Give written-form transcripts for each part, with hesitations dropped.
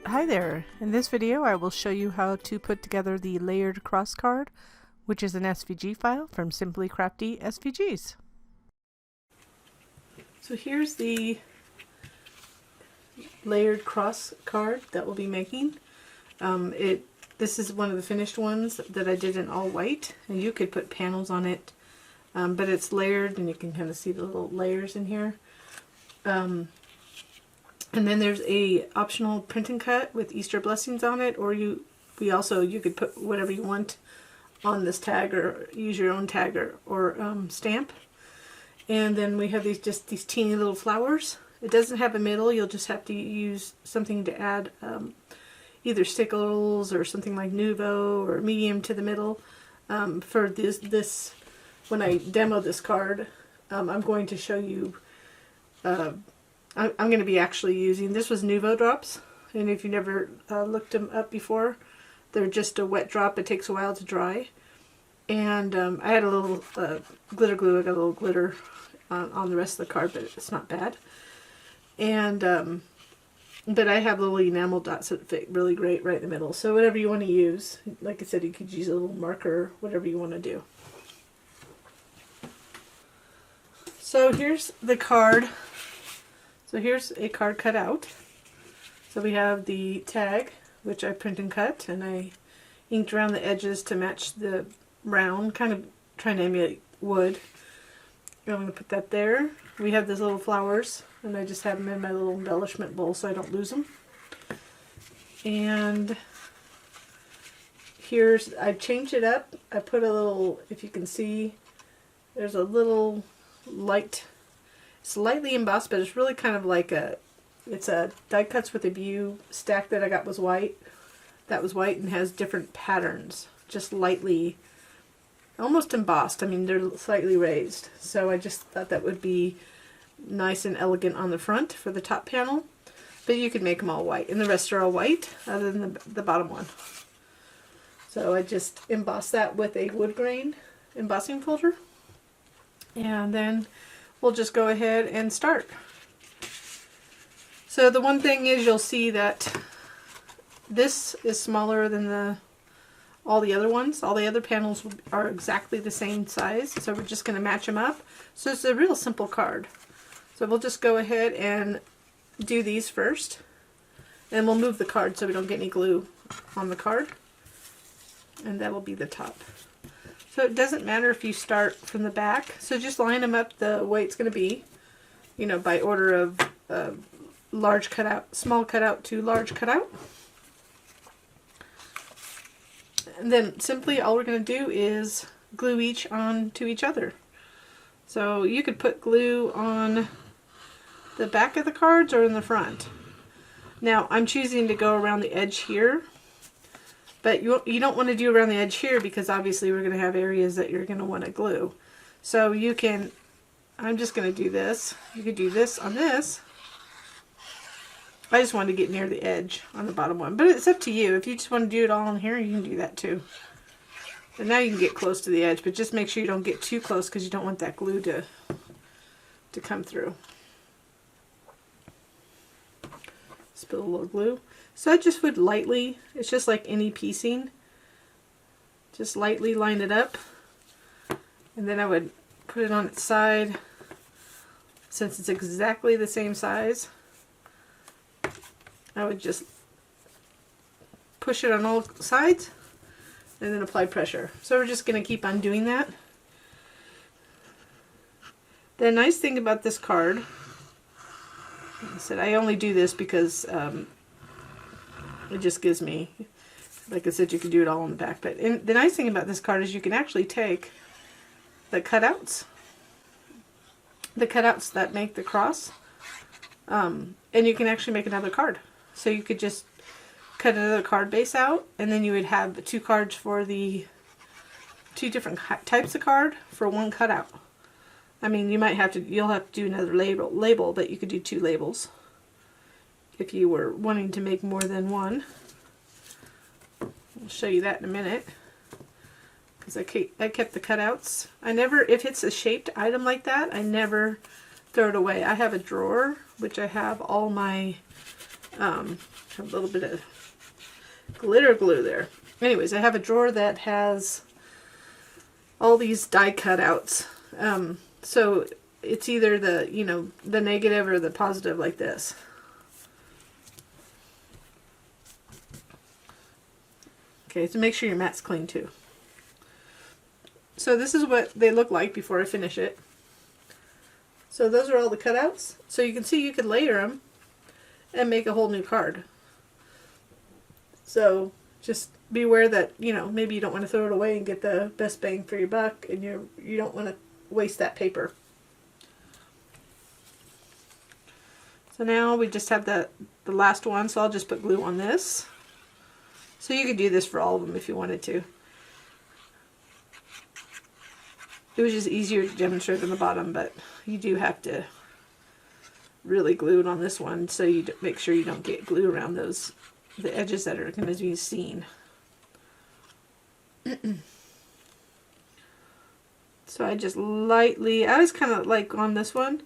Hi there! In this video I will show you how to put together the layered cross card, which is an SVG file from Simply Crafty SVGs. So here's the layered cross card that we'll be making. This is one of the finished ones that I did in all white, and you could put panels on it, but it's layered and you can kind of see the little layers in here. And then there's a optional print and cut with Easter blessings on it, or you could put whatever you want on this tag, or use your own tag or stamp. And then we have these teeny little flowers. It doesn't have a middle. You'll just have to use something to add either stickles or something like Nouveau or medium to the middle. For this, when I demo this card, I'm going to show you. I'm going to be actually using, this was Nouveau drops, and if you never looked them up before, they're just a wet drop. It takes a while to dry. And I had a little glitter glue. I got a little glitter on the rest of the card, but it's not bad. And but I have little enamel dots that fit really great right in the middle. So whatever you want to use, like I said, you could use a little marker, whatever you want to do. So here's the card. So here's a card cut out. So we have the tag, which I print and cut, and I inked around the edges to match the round, kind of trying to emulate wood. I'm going to put that there. We have these little flowers, and I just have them in my little embellishment bowl so I don't lose them. And I changed it up. I put a little, if you can see, there's a little light, slightly embossed, but it's really kind of like it's a die cuts with a view stack that I got was white. That was white and has different patterns, just lightly, almost embossed. I mean, they're slightly raised. So I just thought that would be nice and elegant on the front for the top panel. But you could make them all white, and the rest are all white, other than the bottom one. So I just embossed that with a wood grain embossing folder. And then we'll just go ahead and start. So the one thing is, you'll see that this is smaller than all the other ones. All the other panels are exactly the same size, so we're just going to match them up. So it's a real simple card. So we'll just go ahead and do these first, and we'll move the card so we don't get any glue on the card, and that'll be the top. So it doesn't matter if you start from the back. So just line them up the way it's going to be, you know, by order of large cutout, small cutout to large cutout. And then simply all we're going to do is glue each on to each other. So you could put glue on the back of the cards or in the front. Now I'm choosing to go around the edge here. But you don't want to do around the edge here, because obviously we're going to have areas that you're going to want to glue. So you can, I'm just going to do this. You could do this on this. I just wanted to get near the edge on the bottom one. But it's up to you. If you just want to do it all in here, you can do that too. And now you can get close to the edge, but just make sure you don't get too close, because you don't want that glue to come through. Spill a little glue. So I just would lightly, it's just like any piecing, just lightly line it up, and then I would put it on its side. Since it's exactly the same size, I would just push it on all sides and then apply pressure. So we're just going to keep on doing that. The nice thing about this card, like I said, I only do this because it just gives me, like I said, you can do it all on the back. But the nice thing about this card is you can actually take the cutouts that make the cross, and you can actually make another card. So you could just cut another card base out, and then you would have two cards for the two different types of card for one cutout. I mean, you'll have to do another label, but you could do two labels if you were wanting to make more than one. I'll show you that in a minute, because I kept the cutouts. I never, if it's a shaped item like that, I never throw it away. I have a drawer which I have all my Have a little bit of glitter glue there. Anyways, I have a drawer that has all these die cutouts. So it's either the, you know, the negative or the positive like this. Okay, so make sure your mat's clean too. So this is what they look like before I finish it. So those are all the cutouts. So you can see you could layer them and make a whole new card. So just be aware that, you know, maybe you don't want to throw it away and get the best bang for your buck, and you don't want to waste that paper. So now we just have the last one, so I'll just put glue on this. So you could do this for all of them if you wanted to. It was just easier to demonstrate on the bottom, but you do have to really glue it on this one, so you make sure you don't get glue around the edges that are going to be seen. So I just lightly, I was kind of like on this one,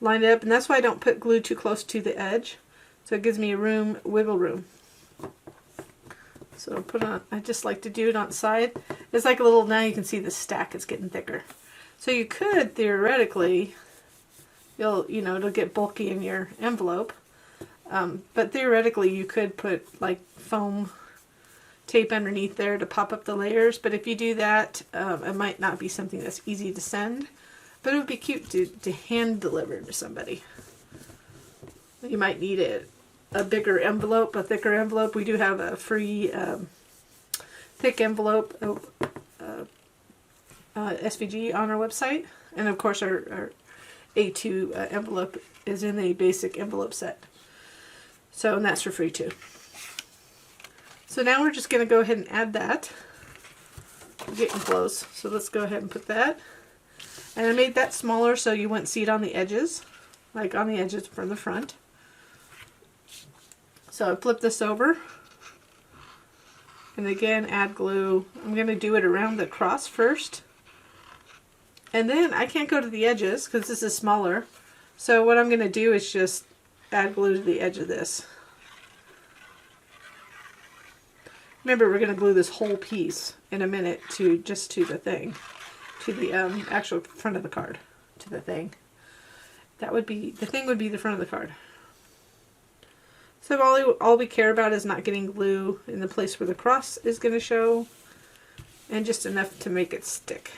line it up, and that's why I don't put glue too close to the edge. So it gives me wiggle room. So put on, I just like to do it on the side. It's like a little, now you can see the stack is getting thicker. So you could theoretically, it'll get bulky in your envelope. But theoretically you could put like foam tape underneath there to pop up the layers. But if you do that, it might not be something that's easy to send. But it would be cute to hand deliver to somebody. You might need a bigger envelope, a thicker envelope. We do have a free thick envelope SVG on our website. And of course our A2 envelope is in a basic envelope set. So, and that's for free too. So now we're just going to go ahead and add that. We're getting close. So let's go ahead and put that. And I made that smaller so you wouldn't see it on the edges. Like on the edges from the front. So I flip this over. And again, add glue. I'm going to do it around the cross first. And then I can't go to the edges because this is smaller. So what I'm going to do is just add glue to the edge of this. Remember, we're going to glue this whole piece in a minute to the thing. To the actual front of the card. To the thing. That would be, the thing would be the front of the card. So all we care about is not getting glue in the place where the cross is going to show. And just enough to make it stick.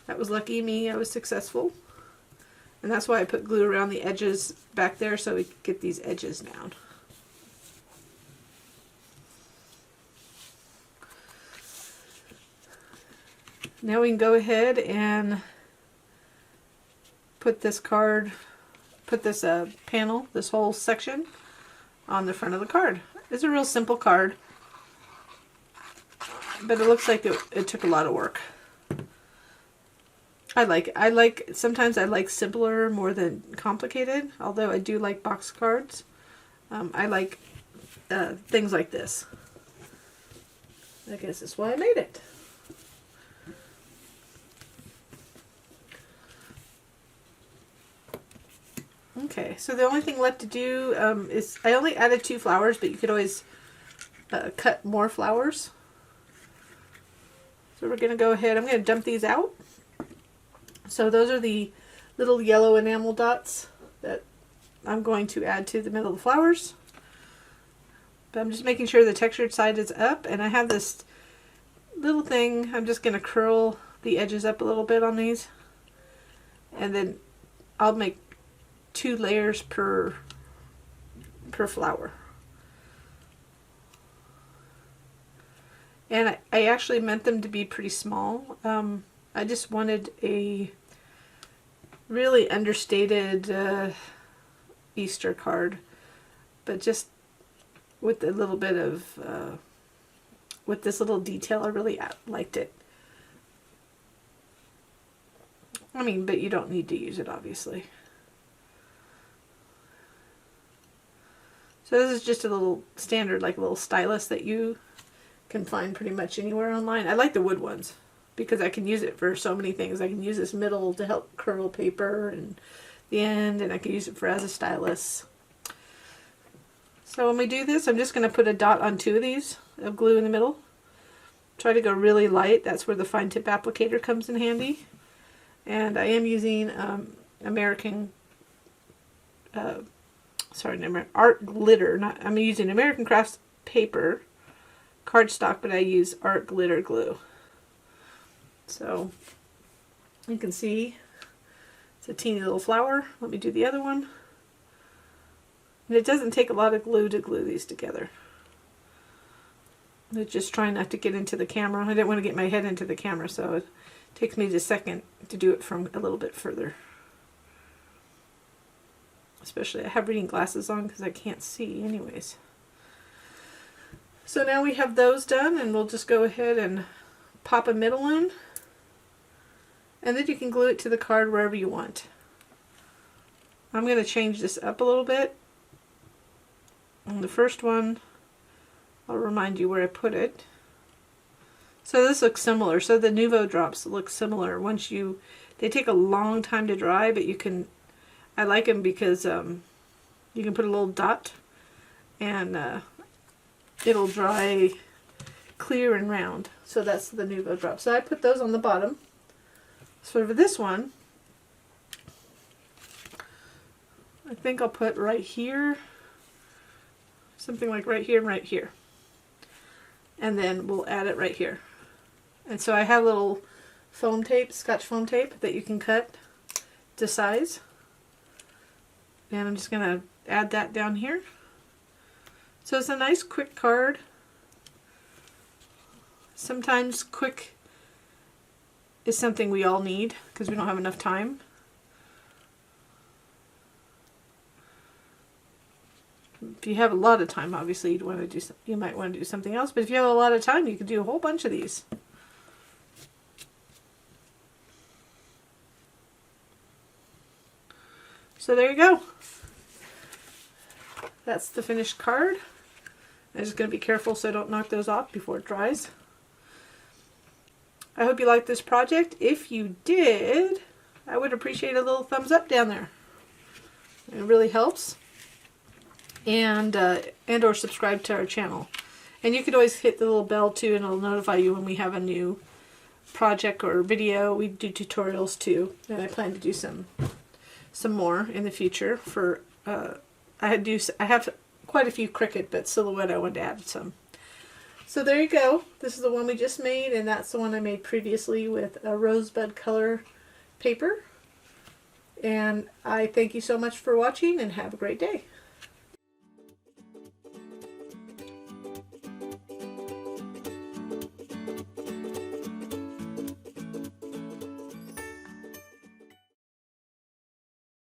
That was lucky me, I was successful. And that's why I put glue around the edges back there so we could get these edges down. Now we can go ahead and put this card, put this panel, this whole section on the front of the card. It's a real simple card, but it looks like it took a lot of work. Sometimes I like simpler more than complicated, although I do like box cards. I like things like this. I guess that's why I made it. Okay, so the only thing left to do is, I only added 2 flowers, but you could always cut more flowers. So we're going to go ahead, I'm going to dump these out. So those are the little yellow enamel dots that I'm going to add to the middle of the flowers. But I'm just making sure the textured side is up, and I have this little thing, I'm just going to curl the edges up a little bit on these. And then I'll make 2 layers per flower. And I actually meant them to be pretty small. I just wanted a really understated Easter card, but just with a little bit of, with this little detail, I really liked it. I mean, but you don't need to use it, obviously. So this is just a little standard, like a little stylus that you can find pretty much anywhere online. I like the wood ones, because I can use it for so many things. I can use this middle to help curl paper and the end, and I can use it for as a stylus. So when we do this, I'm just going to put a dot on 2 of these of glue in the middle. Try to go really light. That's where the fine tip applicator comes in handy. And I am using art glitter. I'm using American Crafts paper cardstock, but I use art glitter glue. So you can see it's a teeny little flower. Let me do the other one. And it doesn't take a lot of glue to glue these together. I'm just trying not to get into the camera. I didn't want to get my head into the camera, so it takes me just a second to do it from a little bit further. Especially I have reading glasses on because I can't see anyways. So now we have those done, and we'll just go ahead and pop a middle in. And then you can glue it to the card wherever you want. I'm going to change this up a little bit. On the first one, I'll remind you where I put it. So this looks similar. So the Nuvo drops look similar. They take a long time to dry, but I like them because you can put a little dot and it'll dry clear and round. So that's the Nuvo drop. So I put those on the bottom. So for this one, I think I'll put right here, something like right here and right here. And then we'll add it right here. And so I have little foam tape, Scotch foam tape, that you can cut to size. And I'm just going to add that down here. So it's a nice quick card. Sometimes quick is something we all need because we don't have enough time. If you have a lot of time, obviously you might want to do something else, but if you have a lot of time, you can do a whole bunch of these. So there you go. That's the finished card. I'm just going to be careful so I don't knock those off before it dries. I hope you liked this project. If you did, I would appreciate a little thumbs up down there. It really helps. And or subscribe to our channel. And you could always hit the little bell too, and it'll notify you when we have a new project or video. We do tutorials too, and I plan to do some more in the future. For I have quite a few Cricut, but silhouette I wanted to add some. So there you go. This is the one we just made, and that's the one I made previously with a rosebud color paper. And I thank you so much for watching, and have a great day.